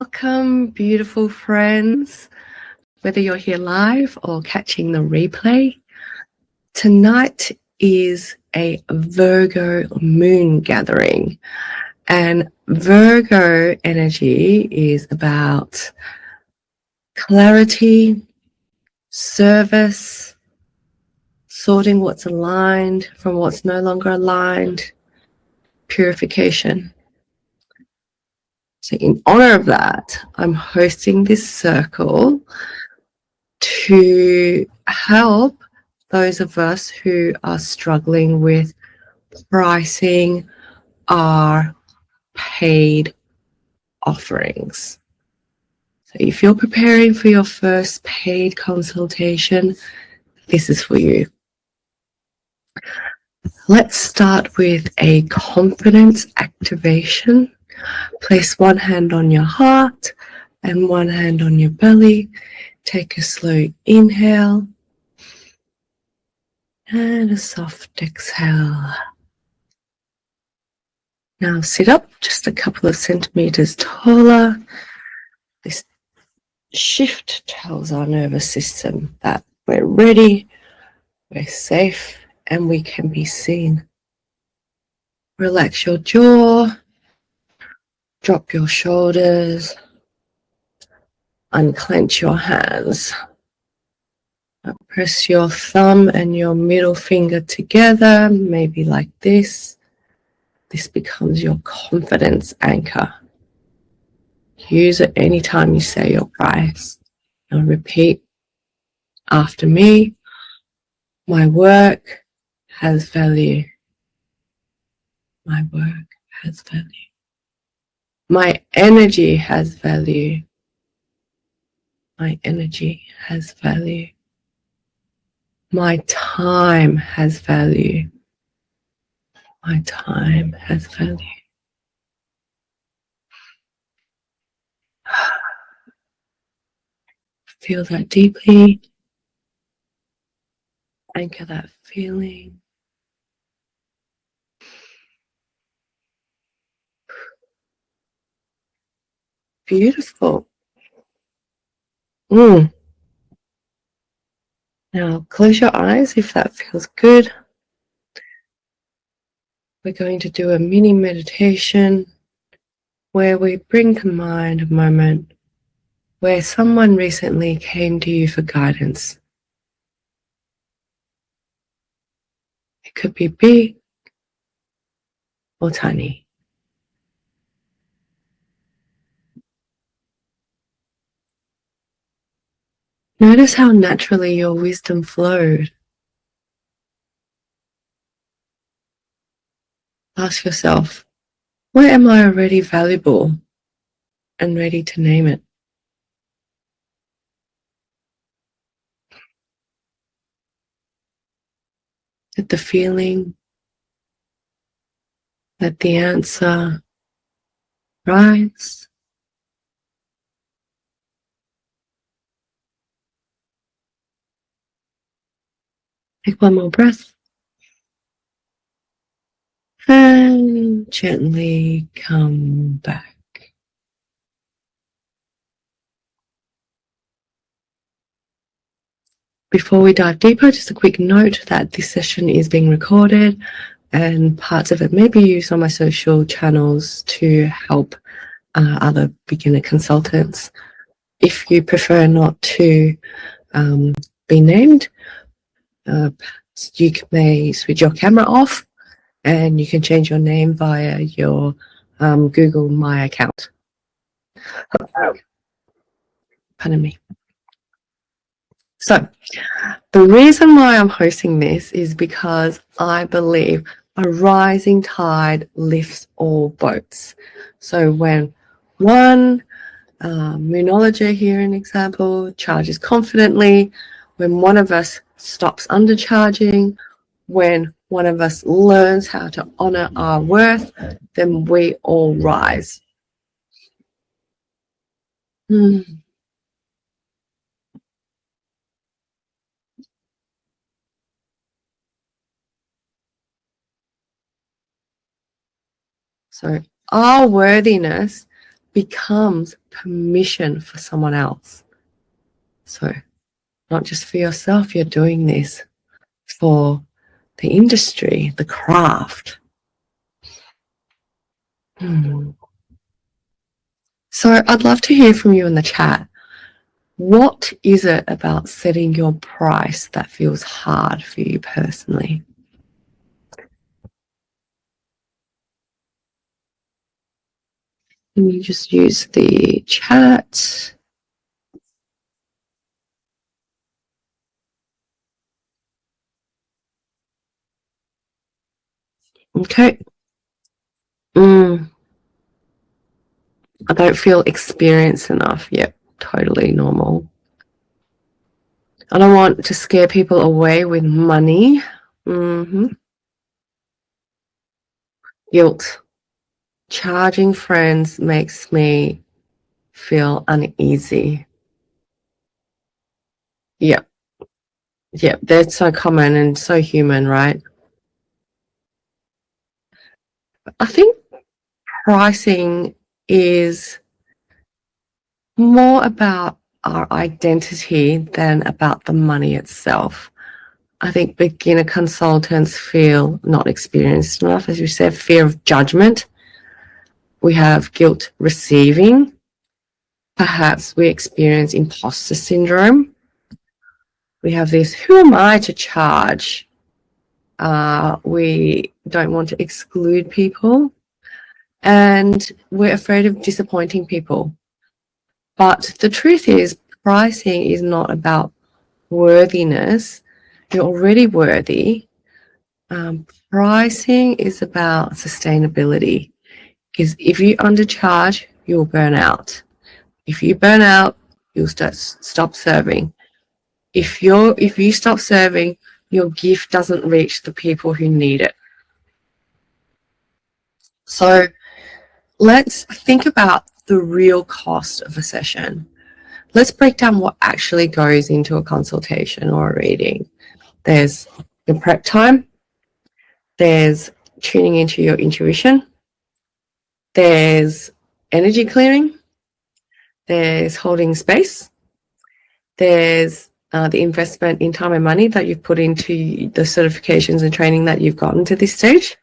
Welcome, beautiful friends, whether you're here live or catching the replay. Tonight is a Virgo Moon gathering, and Virgo energy is about clarity, service, sorting what's aligned from what's no longer aligned, purification. So in honor of that, I'm hosting this circle to help those of us who are struggling with pricing our paid offerings. So if you're preparing for your first paid consultation, this is for you. Let's start with a confidence activation. Place one hand on your heart and one hand on your belly. Take a slow inhale and a soft exhale. Now sit up just a couple of centimeters taller. This shift tells our nervous system that we're ready, we're safe, and we can be seen. Relax your jaw, drop your shoulders, unclench your hands. Press your thumb and your middle finger together, maybe like this. This becomes your confidence anchor. Use it anytime you say your price. And repeat after me. My work has value. My work has value. My energy has value. My energy has value. My time has value. My time has value. Feel that deeply. Anchor that feeling. Beautiful. Now close your eyes if that feels good. We're going to do a mini meditation where we bring to mind a moment where someone recently came to you for guidance. It could be big or tiny. Notice how naturally your wisdom flowed. Ask yourself, where am I already valuable and ready to name it? Let the feeling, let the answer rise. Take one more breath. And gently come back. Before we dive deeper, just a quick note that this session is being recorded and parts of it may be used on my social channels to help other beginner consultants. If you prefer not to be named, you may switch your camera off and you can change your name via your Google My account. Pardon me. So the reason why I'm hosting this is because I believe a rising tide lifts all boats. So when one Moonologer, here an example, charges confidently, when one of us stops undercharging, when one of us learns how to honor our worth, then we all rise. So our worthiness becomes permission for someone else. So not just for yourself, you're doing this for the industry, the craft. So I'd love to hear from you in the chat. What is it about setting your price that feels hard for you personally? Can you just use the chat? Okay. I don't feel experienced enough. Yep, totally normal. I don't want to scare people away with money. Guilt. Charging friends makes me feel uneasy. Yep. Yep, that's so common and so human, right? I think pricing is more about our identity than about the money itself. I think beginner consultants feel not experienced enough, as you said, fear of judgment. We have guilt receiving. Perhaps we experience imposter syndrome. We have this, who am I to charge? We don't want to exclude people. And we're afraid of disappointing people. But the truth is, pricing is not about worthiness. You're already worthy. Pricing is about sustainability. Because if you undercharge, you'll burn out. If you burn out, you'll stop serving. If you stop serving, your gift doesn't reach the people who need it. So let's think about the real cost of a session. Let's break down what actually goes into a consultation or a reading. There's the prep time. There's tuning into your intuition. There's energy clearing. There's holding space. There's the investment in time and money that you've put into the certifications and training that you've gotten to this stage.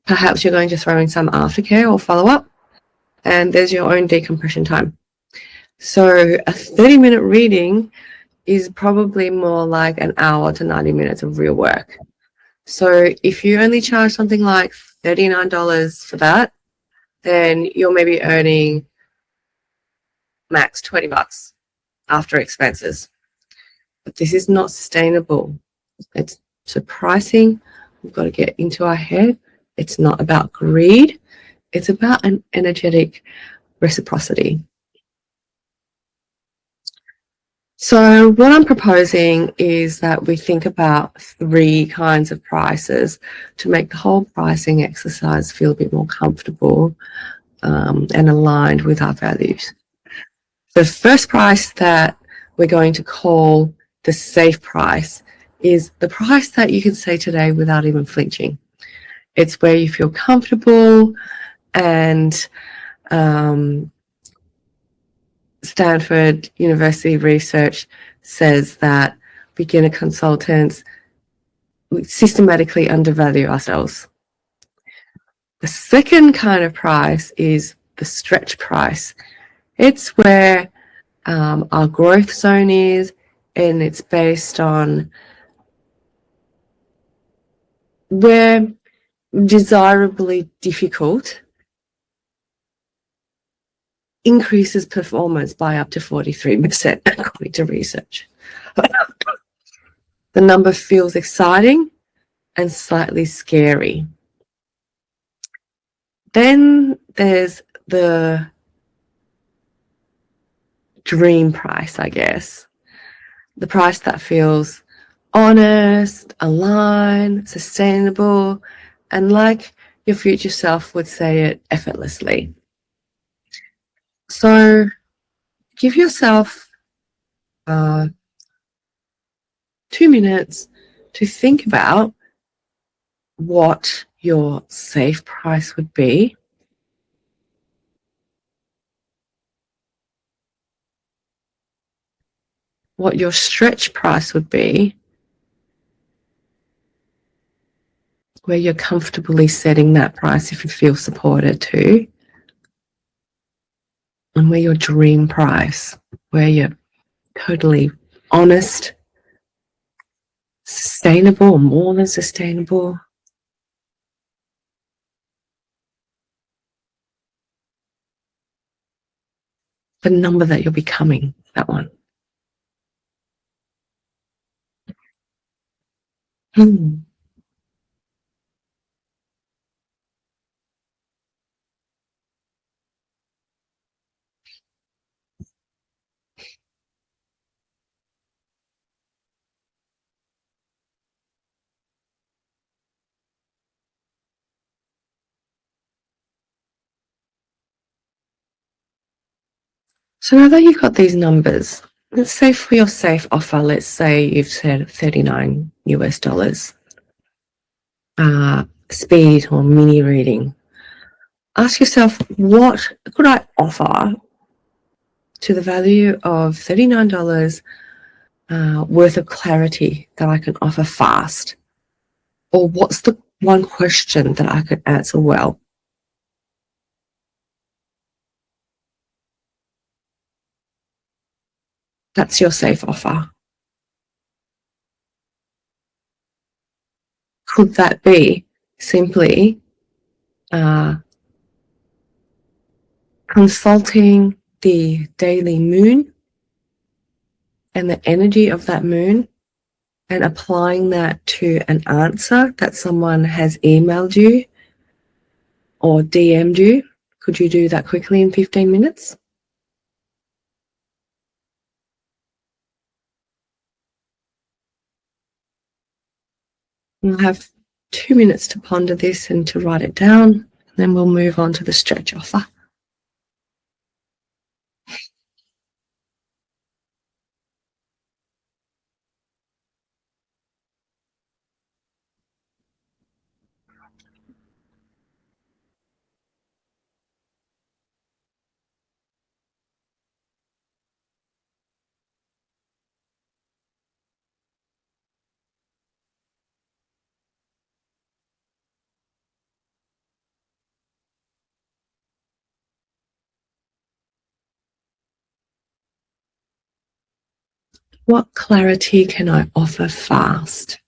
Perhaps you're going to throw in some aftercare or follow-up. And there's your own decompression time. So a 30-minute reading is probably more like an hour to 90 minutes of real work. So if you only charge something like $39 for that, then you're maybe earning max $20 after expenses. But this is not sustainable. So pricing, we've got to get into our head. It's not about greed. It's about an energetic reciprocity. So what I'm proposing is that we think about 3 kinds of prices to make the whole pricing exercise feel a bit more comfortable and aligned with our values. The first price that we're going to call the safe price is the price that you can say today without even flinching. It's where you feel comfortable, and Stanford University research says that beginner consultants systematically undervalue ourselves. The second kind of price is the stretch price. It's where our growth zone is, and it's based on where desirably difficult increases performance by up to 43%, according to research. The number feels exciting and slightly scary. Then there's the dream price, I guess. The price that feels honest, aligned, sustainable, and like your future self would say it effortlessly. So give yourself 2 minutes to think about what your safe price would be. what your stretch price would be, where you're comfortably setting that price if you feel supported to, and where your dream price, where you're totally honest, sustainable, or more than sustainable. The number that you're becoming, that one. So now that you've got these numbers, let's say for your safe offer, let's say you've said 39 US dollars, speed or mini reading. Ask yourself, what could I offer to the value of $39 worth of clarity that I can offer fast? Or what's the one question that I could answer well? That's your safe offer. Could that be simply consulting the daily moon and the energy of that moon and applying that to an answer that someone has emailed you or DM'd you? Could you do that quickly in 15 minutes? We'll have 2 minutes to ponder this and to write it down, and then we'll move on to the stretch offer. What clarity can I offer fast?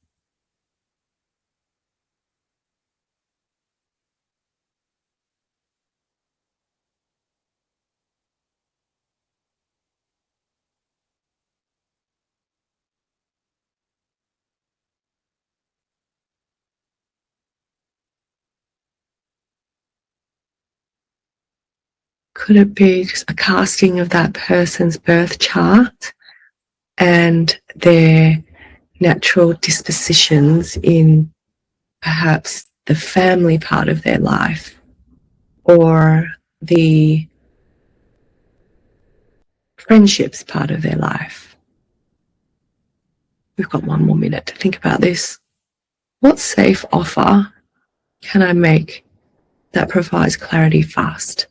Could it be just a casting of that person's birth chart and their natural dispositions in perhaps the family part of their life or the friendships part of their life? We've got 1 more minute to think about this. What safe offer can I make that provides clarity fast?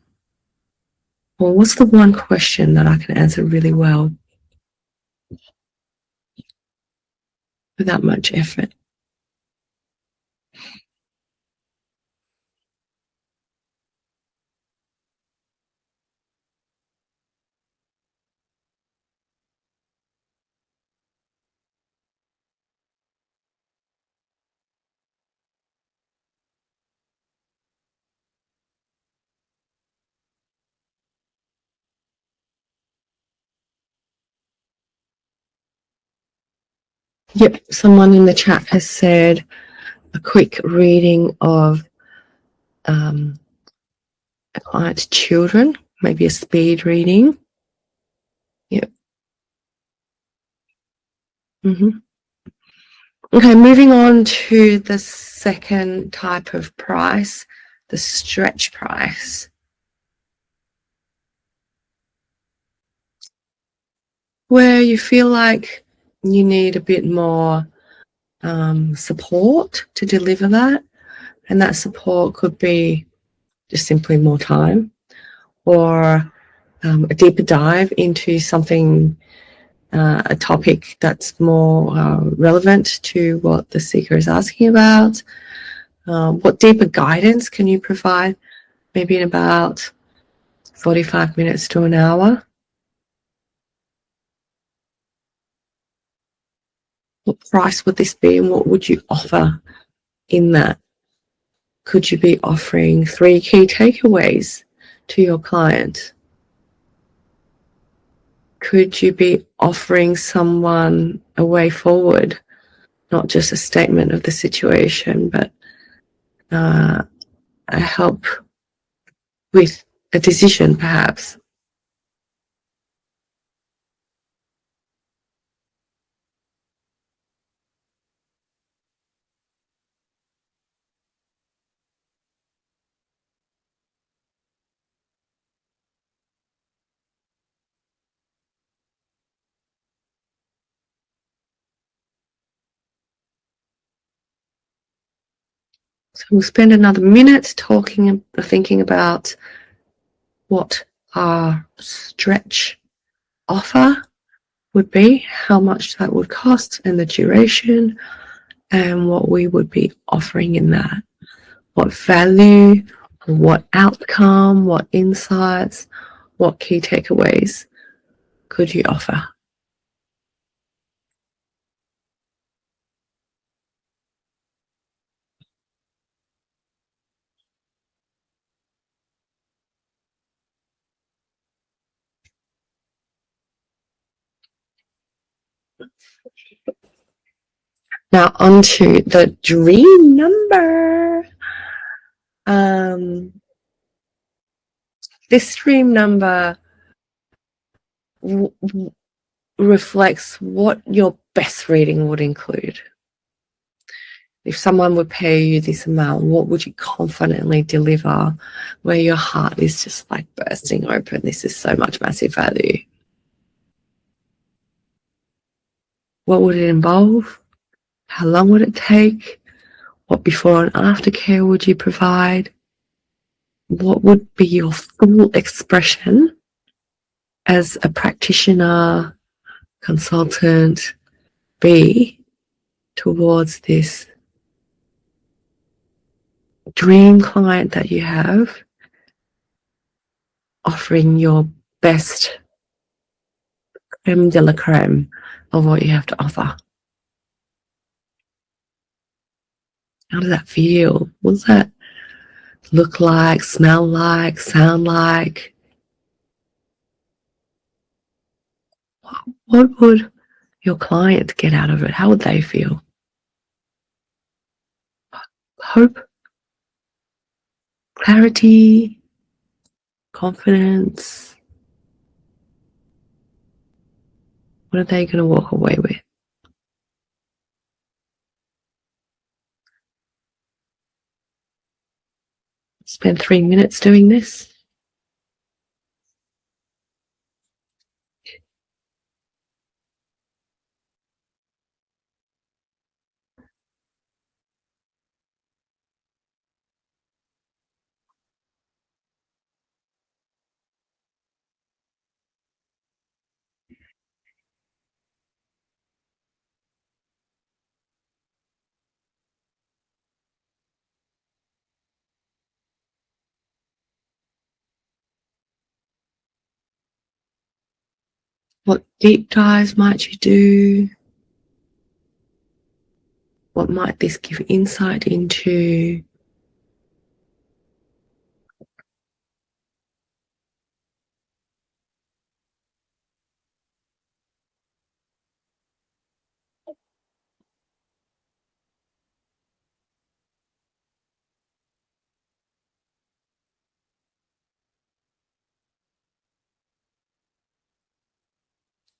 Or what's the one question that I can answer really well without much effort? Yep, someone in the chat has said a quick reading of a client's children, maybe a speed reading. Yep. Okay, moving on to the second type of price, the stretch price, where you feel like you need a bit more support to deliver that. And that support could be just simply more time or a deeper dive into something a topic that's more relevant to what the seeker is asking about? What deeper guidance can you provide? Maybe in about 45 minutes to an hour. What price would this be and what would you offer in that? Could you be offering 3 key takeaways to your client? Could you be offering someone a way forward, not just a statement of the situation, but a help with a decision, perhaps? So we'll spend another minute talking, thinking about what our stretch offer would be, how much that would cost, and the duration, and what we would be offering in that. What value, what outcome, what insights, what key takeaways could you offer? Now, on to the dream number. This dream number reflects what your best reading would include. If someone would pay you this amount, what would you confidently deliver where your heart is just like bursting open? This is so much massive value. What would it involve? How long would it take? What before and after care would you provide? What would be your full expression as a practitioner, consultant, be towards this dream client that you have, offering your best creme de la creme of what you have to offer? How does that feel? What does that look like, smell like, sound like? What would your client get out of it? How would they feel? Hope, clarity, confidence. What are they going to walk away with? Spend 3 minutes doing this. What deep dives might you do? What might this give insight into?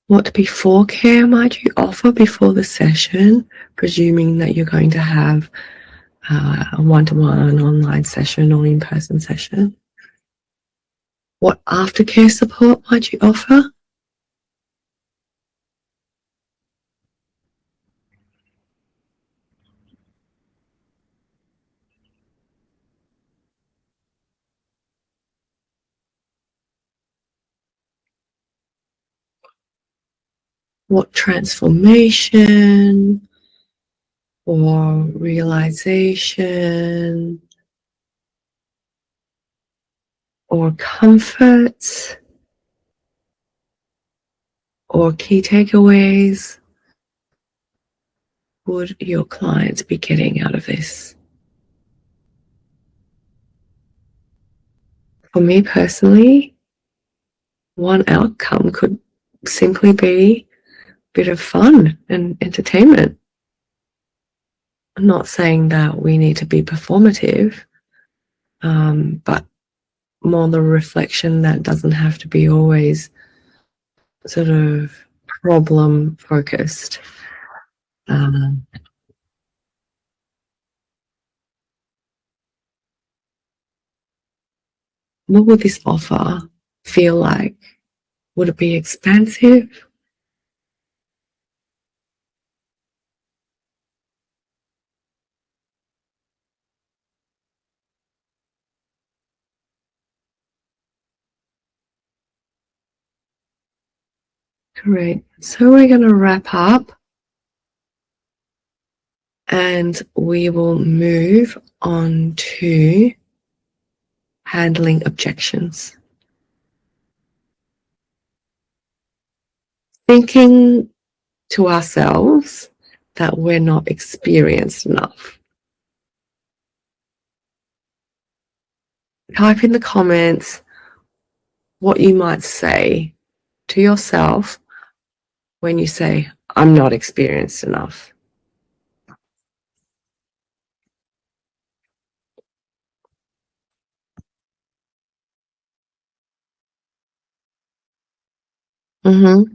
What before care might you offer before the session, presuming that you're going to have a one-to-one online session or in-person session? What aftercare support might you offer? What transformation or realization or comfort or key takeaways would your clients be getting out of this? For me personally, one outcome could simply be a bit of fun and entertainment. I'm not saying that we need to be performative, but more the reflection that doesn't have to be always sort of problem focused. Um, what would this offer feel like? Would it be expansive? Great. So we're going to wrap up and we will move on to handling objections. Thinking to ourselves that we're not experienced enough. Type in the comments what you might say to yourself when you say, I'm not experienced enough. Mm-hmm.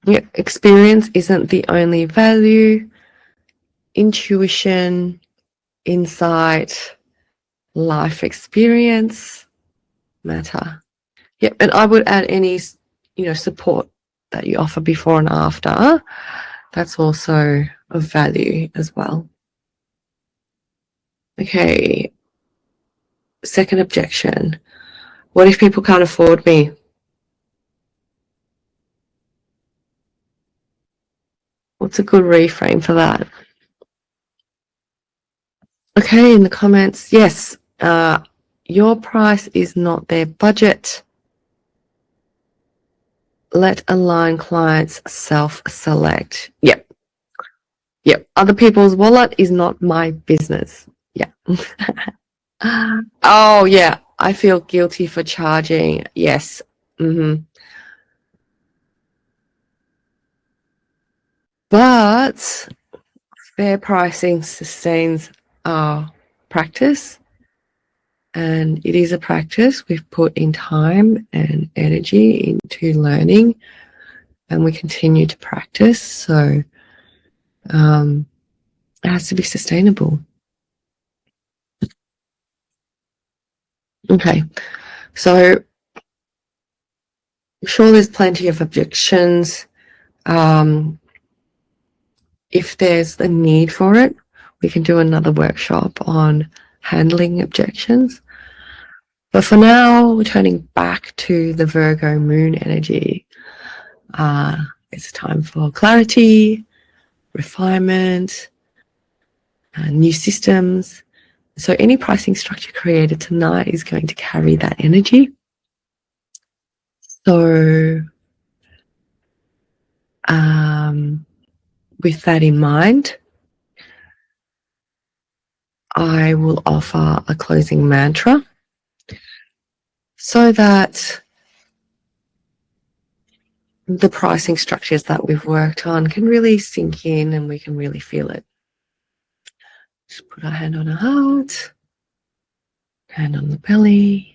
Yeah, experience isn't the only value. Intuition, insight, life experience matter. Yep, and I would add any, support that you offer before and after. That's also of value as well. Okay, second objection. What if people can't afford me? What's a good reframe for that? Okay, in the comments, yes, your price is not their budget. Let aligned clients self-select. Yep. Yep. Other people's wallet is not my business. Yeah. Oh, yeah. I feel guilty for charging. Yes. Mm-hmm. But fair pricing sustains our practice. And it is a practice we've put in time and energy into learning, and we continue to practice. So it has to be sustainable. Okay. So I'm sure there's plenty of objections. If there's a need for it, we can do another workshop on handling objections. But for now, we're turning back to the Virgo Moon energy. It's time for clarity, refinement, new systems. So any pricing structure created tonight is going to carry that energy. So with that in mind, I will offer a closing mantra so that the pricing structures that we've worked on can really sink in and we can really feel it. Just put our hand on our heart, hand on the belly.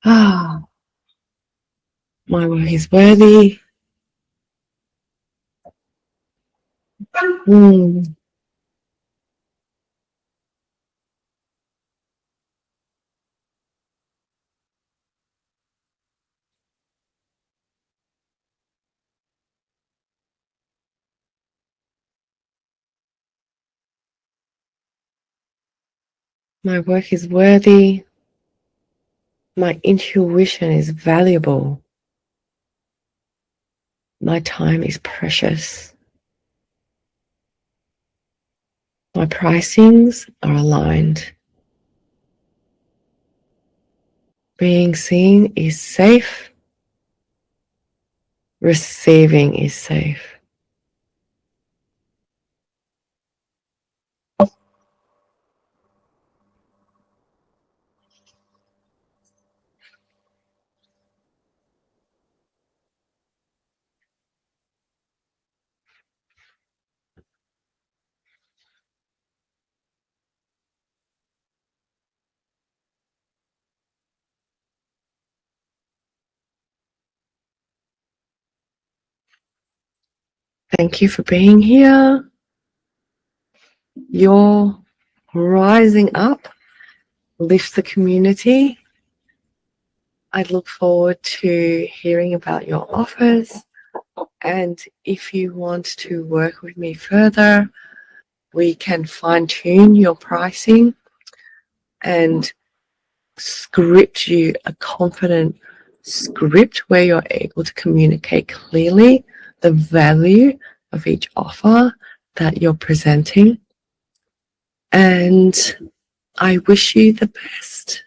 Ah, my work is worthy. Mm. My work is worthy. My intuition is valuable. My time is precious. My pricings are aligned. Being seen is safe. Receiving is safe. Thank you for being here. Your rising up lifts the community. I look forward to hearing about your offers. And if you want to work with me further, we can fine tune your pricing and script you a confident script where you're able to communicate clearly the value of each offer that you're presenting. And I wish you the best.